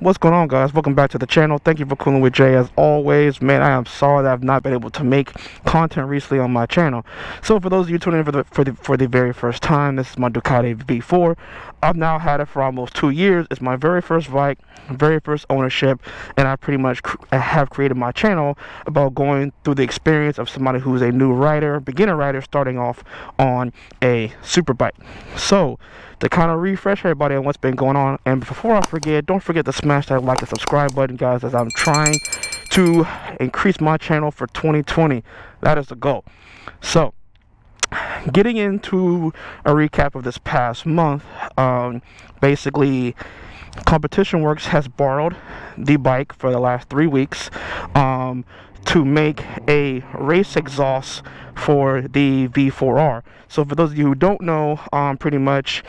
What's going on, guys? Welcome back to the channel. Thank you for Coolin with Jay as always. Man, I am sorry that I've not been able to make content recently on my channel. So for those of you tuning in for the very first time, this is my Ducati V4. I've now had it for almost 2 years. It's my very first bike, very first ownership, and I pretty much have created my channel about going through the experience of somebody who's a new rider, beginner rider, starting off on a super bike. So to kind of refresh everybody on what's been going on, and before I forget, don't forget to smash that like and subscribe button, guys, as I'm trying to increase my channel for 2020. That is the goal. So getting into a recap of this past month, basically Competition Works has borrowed the bike for the last 3 weeks to make a race exhaust for the V4R. So for those of you who don't know, pretty much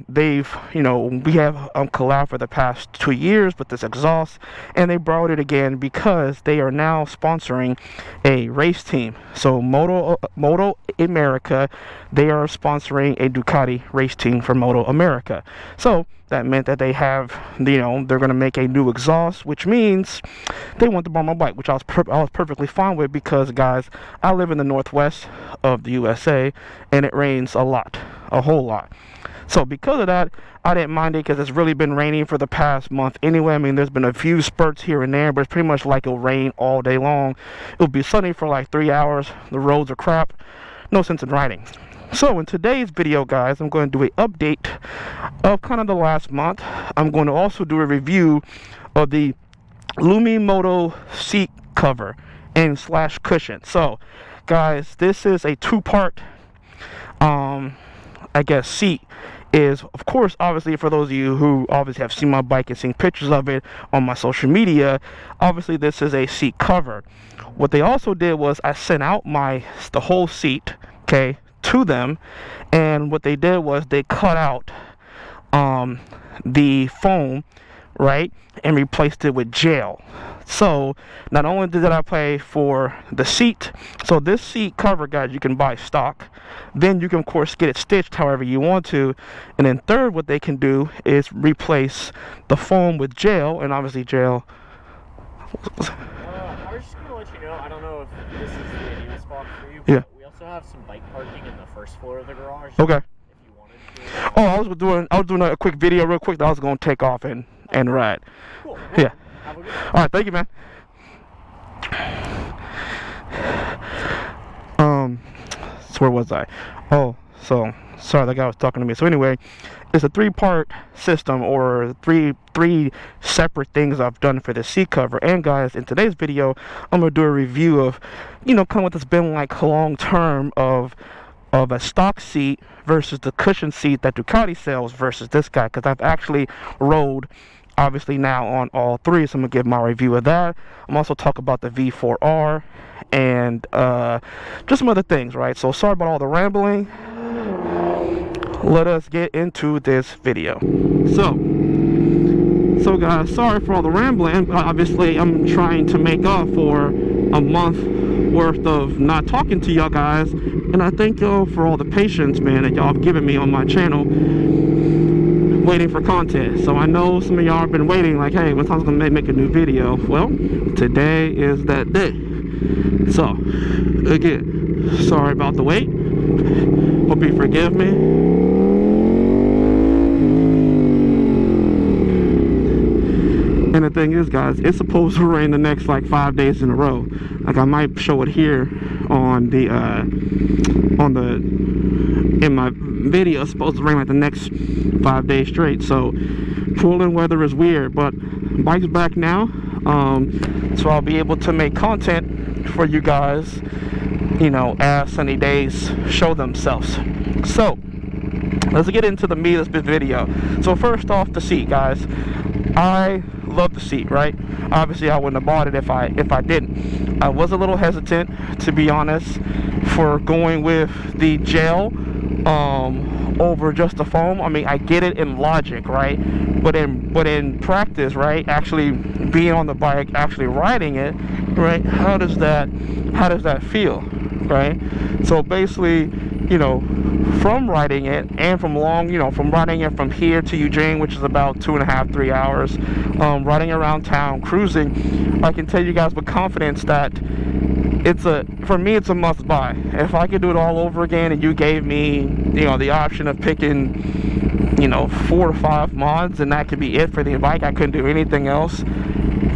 they've, we have collabed for the past 2 years with this exhaust, and they borrowed it again because they are now sponsoring a race team. So Moto America, they are sponsoring a Ducati race team for Moto America. So that meant that they have, they're going to make a new exhaust, which means they want to borrow my bike, which I was perfectly fine with because, guys, I live in the northwest of the USA, and it rains a whole lot. So because of that, I didn't mind it because it's really been raining for the past month anyway. I mean, there's been a few spurts here and there, but it's pretty much like it'll rain all day long. It'll be sunny for like 3 hours. The roads are crap. No sense in riding. So in today's video, guys, I'm going to do an update of kind of the last month. I'm going to also do a review of the Luimoto seat cover and slash cushion. So guys, this is a two-part I guess seat. Is, of course, obviously, for those of you who obviously have seen my bike and seen pictures of it on my social media, obviously this is a seat cover. What they also did was I sent out the whole seat, okay, to them, and what they did was they cut out the foam, right, and replaced it with gel. So not only did I pay for the seat, so this seat cover, guys, you can buy stock. Then you can, of course, get it stitched however you want to. And then third, what they can do is replace the foam with gel, and obviously gel. I was just going to let you know, I don't know if this is the ideal spot for you, but yeah, we also have some bike parking in the first floor of the garage. Okay. If you wanted to. Oh, I was doing a quick video real quick that I was going to take off and ride. Cool. Yeah. Have a good one. All right, thank you, man. So where was I? Oh, so sorry, that guy was talking to me. So anyway, it's a 3-part system, or three separate things I've done for the seat cover. And guys, in today's video, I'm gonna do a review of, kind of what it's been like long term of a stock seat versus the cushion seat that Ducati sells versus this guy, because I've actually rode obviously now on all three, so I'm gonna give my review of that. I'm also talk about the V4R and just some other things, right? So sorry about all the rambling. Let us get into this video. So guys, sorry for all the rambling. Obviously I'm trying to make up for a month worth of not talking to y'all guys, and I thank y'all for all the patience, man, that y'all have given me on my channel waiting for content. So I know some of y'all have been waiting, like, hey, when time's gonna make a new video? Well, today is that day. So again, sorry about the wait. Hope you forgive me. And the thing is, guys, it's supposed to rain the next like 5 days in a row. Like, I might show it here on the in my video. It's supposed to rain like the next 5 days straight. So cooling weather is weird, but bike's back now, so I'll be able to make content for you guys, as sunny days show themselves. So let's get into the meat of this video. So first off, the seat, guys. I love the seat, right? Obviously I wouldn't have bought it if I didn't. I was a little hesitant, to be honest, for going with the gel over just the foam. I mean, I get it in logic, right? But in practice, right, actually being on the bike, actually riding it, right, how does that feel, right? So basically, from riding it, and from long, you know, from riding it from here to Eugene, which is about 2.5, 3 hours, riding around town, cruising, I can tell you guys with confidence that for me, it's a must buy. If I could do it all over again and you gave me, you know, the option of picking, you know, 4 to 5 mods, and that could be it for the bike, I couldn't do anything else.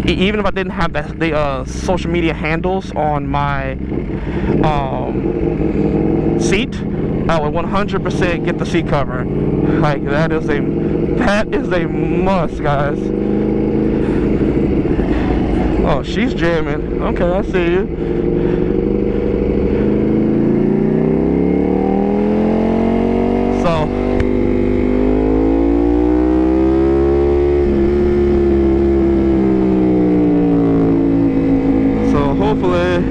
Even if I didn't have the social media handles on my seat, I would 100% get the seat cover. Like, that is a must, guys. Oh, she's jamming. Okay, I see you. So hopefully,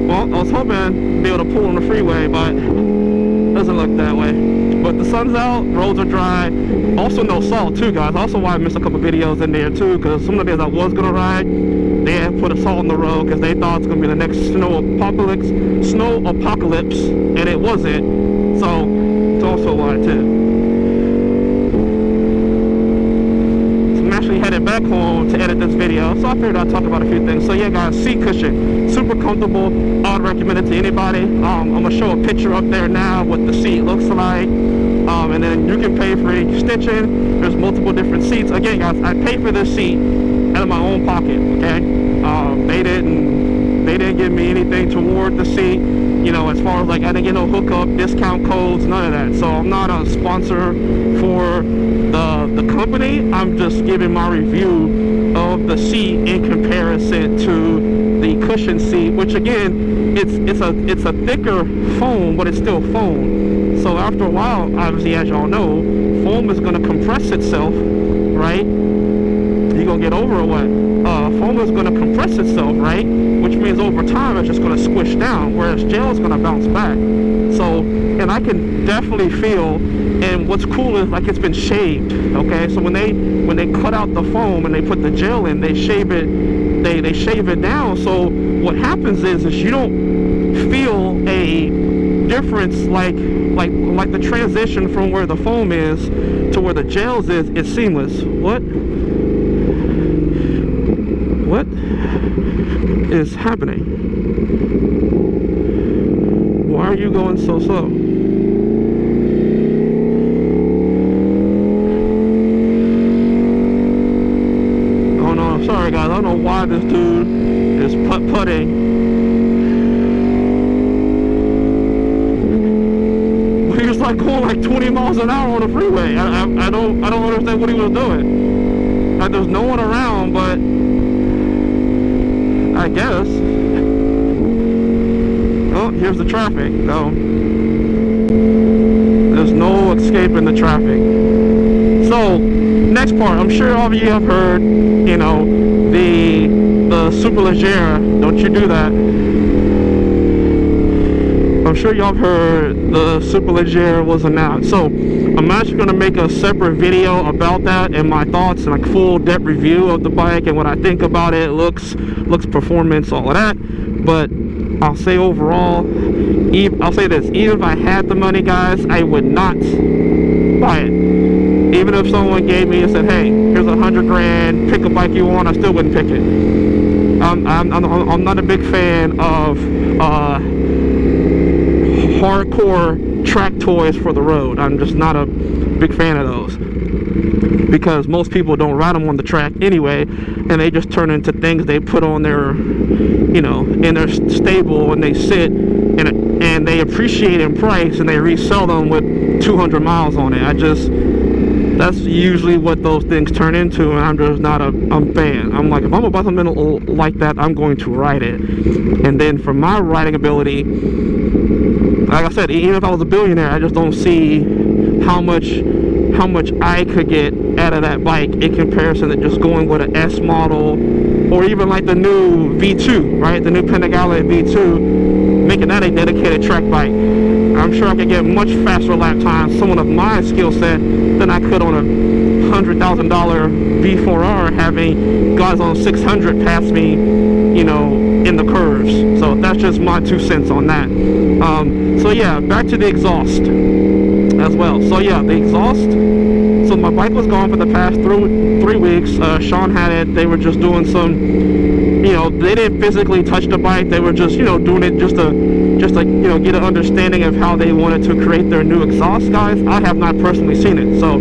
well, I was hoping to be able to pull on the freeway, but doesn't look that way. But the sun's out, roads are dry. Also no salt too, guys. Also why I missed a couple videos in there too, because some of the days I was gonna ride, they had put a salt on the road because they thought it's gonna be the next snow apocalypse, and it wasn't. So it's also why too. So I'm actually headed back home to edit this video, so I figured I'd talk about a few things. So yeah, guys, seat cushion, super comfortable. I would recommend it to anybody. I'm gonna show a picture up there now what the seat looks like, and then you can pay for any stitching. There's multiple different seats. Again, guys, I pay for this seat out of my own pocket. Okay, they didn't give me anything toward the seat. You know, as far as like, I didn't get no hookup, discount codes, none of that. So I'm not a sponsor for the company. I'm just giving my review of the seat in comparison to the cushion seat, which again, it's a thicker foam, but it's still foam. So after a while, obviously, as y'all know, foam is going to compress itself, right? You're going to get over what? Foam is going to compress itself, right? Which means over time, it's just going to squish down, whereas gel is going to bounce back. So, and I can definitely feel, and what's cool is like it's been shaved, okay? So when they cut out the foam and they put the gel in, they shave it down. So what happens is you don't feel a difference like the transition from where the foam is to where the gels is. It's seamless. What is happening? Why are you going so slow? Oh no, I'm sorry guys, I don't know why this dude is putt-putting. He was like going like 20 miles an hour on the freeway. I don't understand what he was doing. Like, there's no one around, but I guess. Oh, here's the traffic. No, there's no escaping the traffic. So, next part. I'm sure all of you have heard, you know, the Superleggera. Don't you do that. I'm sure y'all have heard the Superleggera was announced. So, I'm actually going to make a separate video about that and my thoughts and like full depth review of the bike and what I think about it, looks, performance, all of that. But I'll say overall, I'll say this, even if I had the money, guys, I would not buy it. Even if someone gave me and said, hey, here's $100 grand, pick a bike you want, I still wouldn't pick it. I'm not a big fan of hardcore track toys for the road. I'm just not a big fan of those, because most people don't ride them on the track anyway, and they just turn into things they put on their, you know, in their stable, and they sit and they appreciate in price, and they resell them with 200 miles on it. That's usually what those things turn into, and I'm just not a fan. I'm like, if I'm gonna buy something like that, I'm going to ride it. And then for my riding ability, like I said, even if I was a billionaire, I just don't see how much I could get out of that bike in comparison to just going with an S model, or even like the new V2, right? The new Panigale V2, making that a dedicated track bike. I'm sure I could get much faster lap times, someone of my skill set, than I could on a $800,000 V4R having guys on 600 pass me, you know, in the curves. So that's just my 2 cents on that. So yeah, back to the exhaust as well. So yeah, the exhaust. So my bike was gone for the past 3 weeks. Sean had it. They were just doing some, you know, they didn't physically touch the bike. They were just, you know, doing it just to you know, get an understanding of how they wanted to create their new exhaust, guys. I have not personally seen it, so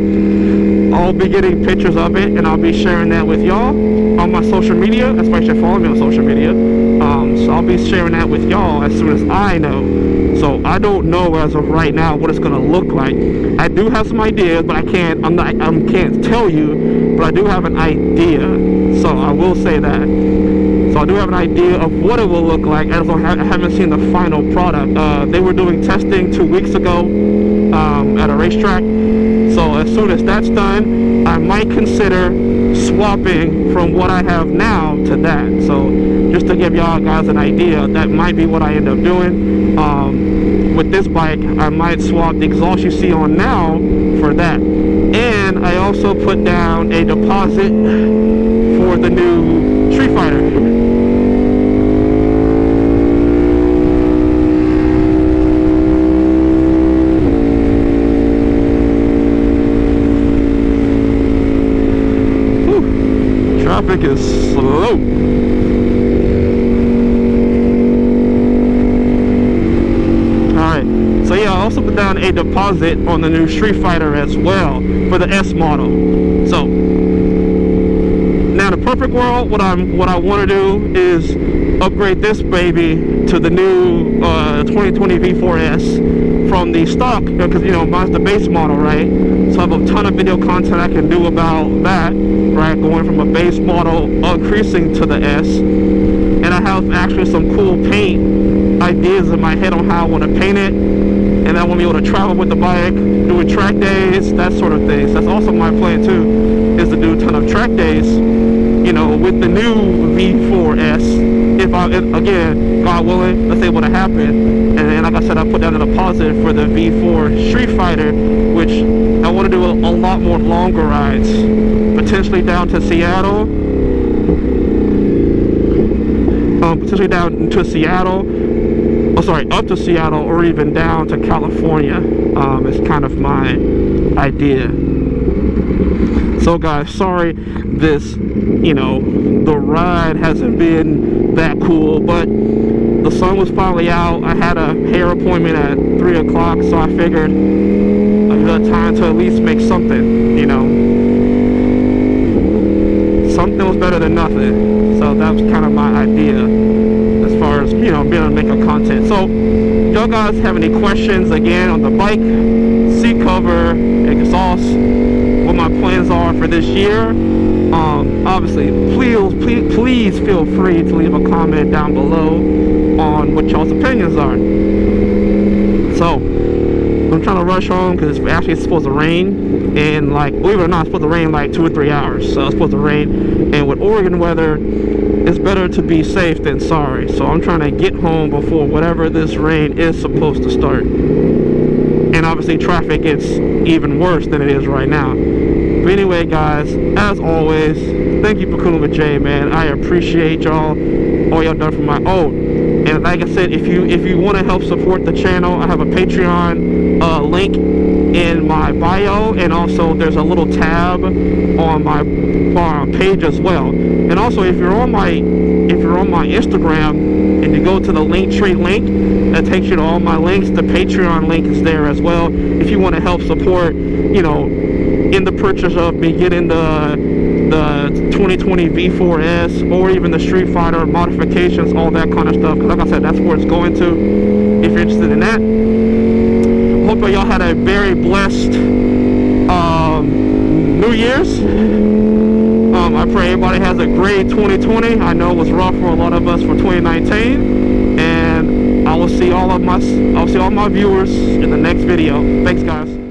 I'll be getting pictures of it, and I'll be sharing that with y'all on my social media. That's why you should follow me on social media. So I'll be sharing that with y'all as soon as I know. So I don't know as of right now what it's gonna look like. I do have some ideas, but I can't tell you, but I do have an idea. So I will say that. So I do have an idea of what it will look like, as I haven't seen the final product. They were doing testing 2 weeks ago at a racetrack. So as soon as that's done, I might consider swapping from what I have now to that. So just to give y'all guys an idea, that might be what I end up doing. With this bike, I might swap the exhaust you see on now for that. And I also put down a deposit for the new Street Fighter. Traffic is slow. Alright, so yeah, I also put down a deposit on the new Street Fighter as well for the S model. So now in the perfect world, what I want to do is upgrade this baby to the new 2020 V4S from the stock, because, you know, mine's the base model, right? So I have a ton of video content I can do about that, right? Going from a base model increasing to the S. And I have actually some cool paint ideas in my head on how I want to paint it. And I want to be able to travel with the bike, doing track days, that sort of thing. So that's also my plan too, is to do a ton of track days, you know, with the new V4S. If again, God willing, that's able to happen. And then, like I said, I put down a deposit for the V4 Street Fighter, which I want to do a lot more longer rides, potentially down to Seattle, up to Seattle, or even down to California. Is kind of my idea. So guys, sorry this, you know, the ride hasn't been that cool, but the sun was finally out. I had a hair appointment at 3 o'clock, so I figured I had time to at least make something, you know. Something was better than nothing. So that was kind of my idea as far as, you know, being able to make a content. So y'all guys have any questions again on the bike, seat cover, exhaust, what my plans are for this year, obviously please feel free to leave a comment down below on what y'all's opinions are. So I'm trying to rush home because it's actually supposed to rain, and like, believe it or not, it's supposed to rain like 2 or 3 hours. So it's supposed to rain, and with Oregon weather, it's better to be safe than sorry. So I'm trying to get home before whatever this rain is supposed to start. And obviously traffic gets even worse than it is right now. But anyway, guys, as always, thank you for Coolin with Jay, man. I appreciate y'all, all y'all done for my and like I said, if you want to help support the channel, I have a Patreon link in my bio, and also there's a little tab on my page as well. And also, if you're on my Instagram and you go to the Linktree link, that takes you to all my links. The Patreon link is there as well. If you want to help support, you know, in the purchase of me getting the 2020 V4S, or even the Street Fighter modifications, all that kind of stuff. Because like I said, that's where it's going to, if you're interested in that. Hope y'all had a very blessed New Year's. I pray everybody has a great 2020. I know it was rough for a lot of us for 2019. And I will see all my viewers in the next video. Thanks, guys.